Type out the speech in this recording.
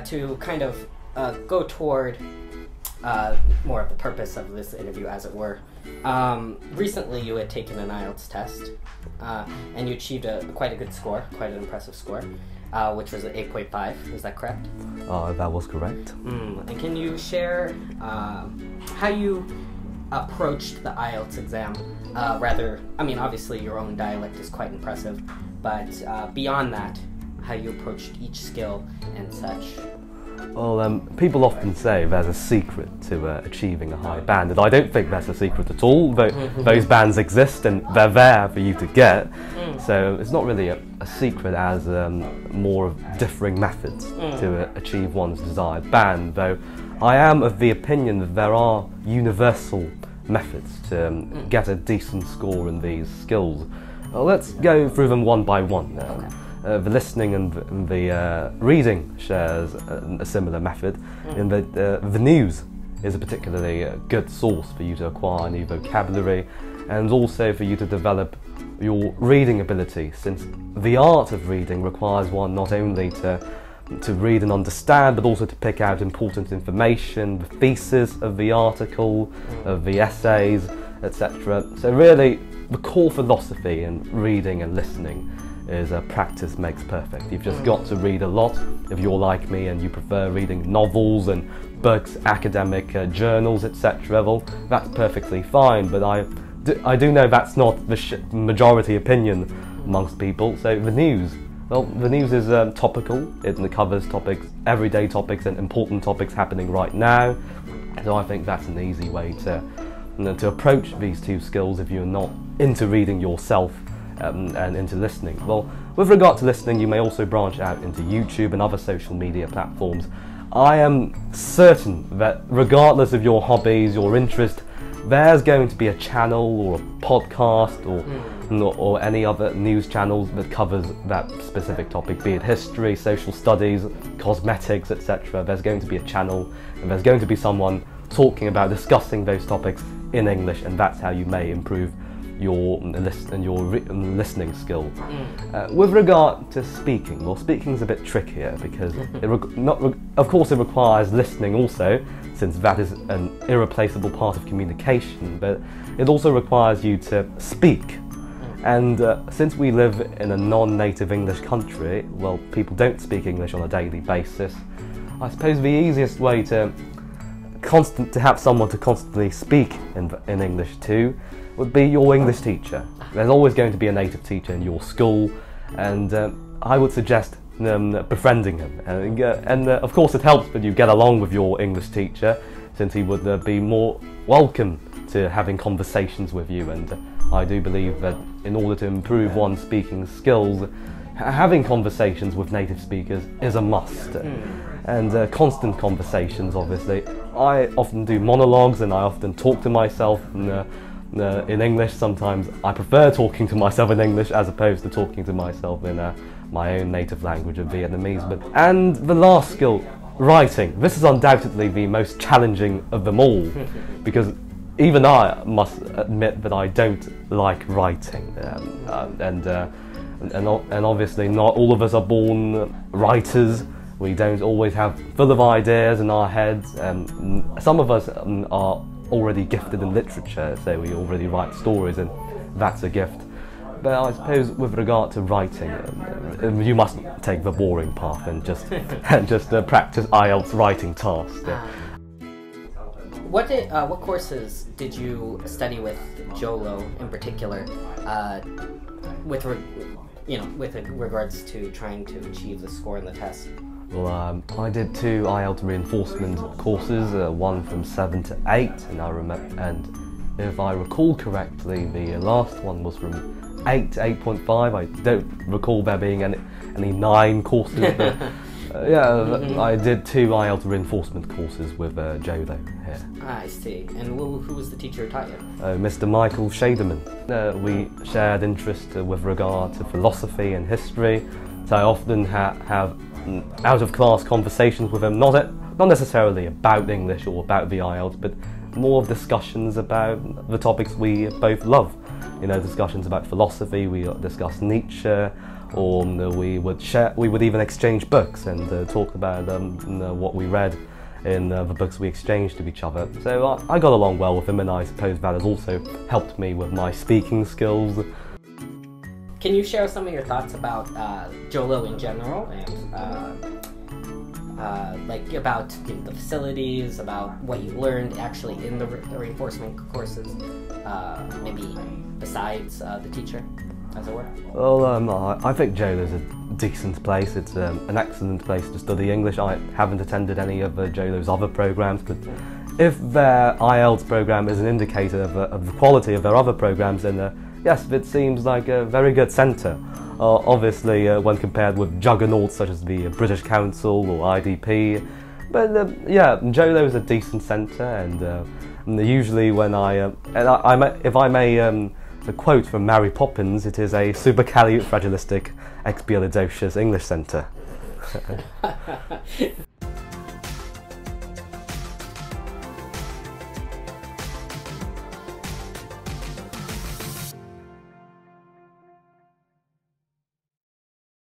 to kind of go toward more of the purpose of this interview, as it were. Recently you had taken an IELTS test, and you achieved quite a good score, quite an impressive score, which was an 8.5, is that correct? That was correct. And can you share how you approached the IELTS exam? Obviously your own dialect is quite impressive, but beyond that, how you approached each skill and such. Well, people often say there's a secret to achieving a high band, and I don't think that's a secret at all. Those bands exist and they're there for you to get, so it's not really a secret, as more of differing methods to achieve one's desired band, though I am of the opinion that there are universal methods to get a decent score in these skills. Let's go through them one by one now. The listening and the reading shares a similar method, in that the news is a particularly good source for you to acquire new vocabulary, and also for you to develop your reading ability, since the art of reading requires one not only to read and understand, but also to pick out important information, the thesis of the article, of the essays, etc. So really, the core philosophy in reading and listening is practice makes perfect. You've just got to read a lot. If you're like me and you prefer reading novels and books, academic journals, etc., well, that's perfectly fine, but I do know that's not the majority opinion amongst people. So the news, well, the news is topical. It covers topics, everyday topics and important topics happening right now. So I think that's an easy way to approach these two skills if you're not into reading yourself and into listening. Well, with regard to listening, you may also branch out into YouTube and other social media platforms. I am certain that regardless of your hobbies, your interest, there's going to be a channel or a podcast or any other news channel that covers that specific topic, be it history, social studies, cosmetics, etc. There's going to be a channel, and there's going to be someone discussing those topics in English, and that's how you may improve your listening skill. With regard to speaking, well, speaking is a bit trickier because of course it requires listening also, since that is an irreplaceable part of communication, but it also requires you to speak. And since we live in a non-native English country, well, people don't speak English on a daily basis. I suppose the easiest way to have someone to constantly speak in English to would be your English teacher. There's always going to be a native teacher in your school, and I would suggest befriending him. And of course it helps that you get along with your English teacher, since he would be more welcome to having conversations with you, and I do believe that in order to improve one's speaking skills, having conversations with native speakers is a must. And constant conversations, obviously. I often do monologues and I often talk to myself in English. Sometimes I prefer talking to myself in English as opposed to talking to myself in my own native language of Vietnamese. And the last skill, writing. This is undoubtedly the most challenging of them all, because even I must admit that I don't like writing, and obviously not all of us are born writers. We don't always have full of ideas in our heads. Some of us are already gifted in literature, so we already write stories, and that's a gift. But I suppose with regard to writing, you must take the boring path and just practice IELTS writing tasks. What courses did you study with JOLO in particular, with regards to trying to achieve the score in the test? Well, I did 2 IELTS reinforcement courses, one from 7 to 8, and if I recall correctly, the last one was from 8 to 8.5. I don't recall there being any 9 courses, but I did 2 IELTS reinforcement courses with JOLO here. I see. And who was the teacher who taught you? Mr. Michael Shademan. We shared interest with regard to philosophy and history, so I often have out-of-class conversations with him, not necessarily about English or about the IELTS, but more of discussions about the topics we both love. Discussions about philosophy. We discuss Nietzsche, or we would even exchange books and talk about what we read in the books we exchanged to each other. So I got along well with him, and I suppose that has also helped me with my speaking skills. Can you share some of your thoughts about JOLO in general, and like about the facilities, about what you learned actually in the reinforcement courses, maybe besides the teacher, as it were? Well, I think JOLO is a decent place. It's an excellent place to study English. I haven't attended any of JOLO's other programs, but if their IELTS program is an indicator of the quality of their other programs, then yes, it seems like a very good centre. Obviously, when compared with juggernauts such as the British Council or IDP, but yeah, JOLO is a decent centre, and usually when if I may a quote from Mary Poppins, it is a supercalifragilisticexpialidocious English centre.